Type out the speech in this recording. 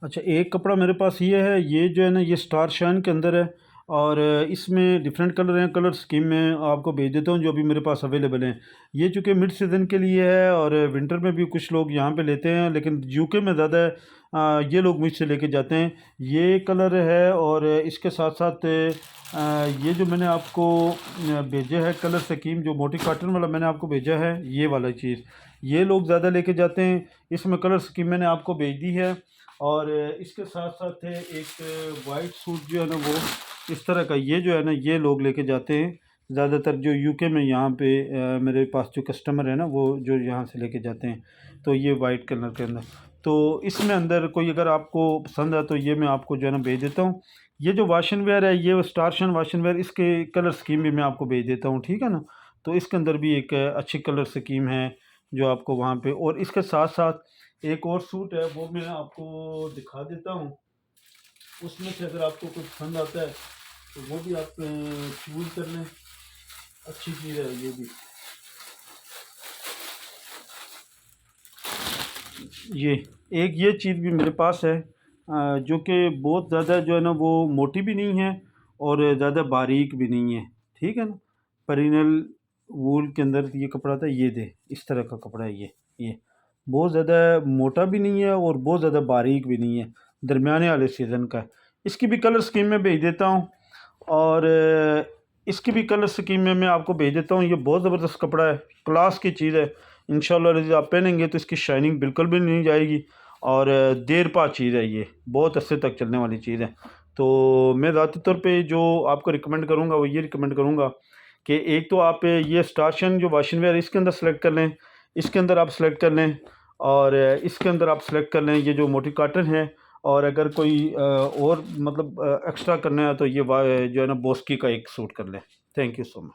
अच्छा, एक कपड़ा मेरे पास ये है, ये जो है ना ये स्टार शाइन के अंदर है और इसमें डिफरेंट कलर हैं। कलर स्कीम में आपको भेज देता हूँ जो अभी मेरे पास अवेलेबल हैं। ये चूँकि मिड सीज़न के लिए है और विंटर में भी कुछ लोग यहाँ पे लेते हैं, लेकिन यूके में ज़्यादा ये लोग मुझसे लेके जाते हैं। ये कलर है और इसके साथ साथ ये जो मैंने आपको भेजा है कलर स्कीम, जो मोटी कॉटन वाला मैंने आपको भेजा है, ये वाला चीज़ ये लोग ज़्यादा लेके जाते हैं। इसमें कलर स्कीम मैंने आपको भेज दी है और इसके साथ साथ है एक वाइट सूट जो है ना वो इस तरह का, ये जो है ना ये लोग लेके जाते हैं ज़्यादातर, जो यूके में यहाँ पे मेरे पास जो कस्टमर है ना वो जो यहाँ से लेके जाते हैं। तो ये वाइट कलर के अंदर, तो इसमें अंदर कोई अगर आपको पसंद है तो ये मैं आपको जो है ना भेज देता हूँ। ये जो वाशन वेयर है, ये स्टारशन वाशन वेयर, इसके कलर स्कीम भी मैं आपको भेज देता हूँ, ठीक है ना। तो इसके अंदर भी एक अच्छी कलर स्कीम है जो आपको वहाँ पे, और इसके साथ साथ एक और सूट है वो मैं आपको दिखा देता हूँ। उसमें से अगर आपको कुछ पसंद आता है तो वो भी आप चूज कर लें, अच्छी चीज़ है ये भी। ये एक ये चीज़ भी मेरे पास है जो कि बहुत ज़्यादा जो है ना वो मोटी भी नहीं है और ज़्यादा बारीक भी नहीं है, ठीक है ना। परिनल वूल के अंदर ये कपड़ा था, ये दे इस तरह का कपड़ा है ये बहुत ज़्यादा मोटा भी नहीं है और बहुत ज़्यादा बारीक भी नहीं है, दरमियाने वाले सीज़न का है। इसकी भी कलर स्कीम में भेज देता हूँ और इसकी भी कलर स्कीम में मैं आपको भेज देता हूँ। ये बहुत ज़बरदस्त कपड़ा है, क्लास की चीज़ है। इंशाल्लाह अज़ीज़ आप पहनेंगे तो इसकी शाइनिंग बिल्कुल भी नहीं जाएगी और देर पा चीज़ है, ये बहुत अरसे तक चलने वाली चीज़ है। तो मैं ज़ाती तौर पे जो आपको रिकमेंड करूँगा वो ये रिकमेंड करूँगा कि एक तो आप ये स्टारशन जो वाशन वेयर इसके अंदर सेलेक्ट कर लें, इसके अंदर आप सेलेक्ट कर लें और इसके अंदर आप सेलेक्ट कर लें ये जो मोटी कॉटन है। और अगर कोई और मतलब एक्स्ट्रा करना है तो ये जो है ना बोस्की का एक सूट कर लें। Thank you so much.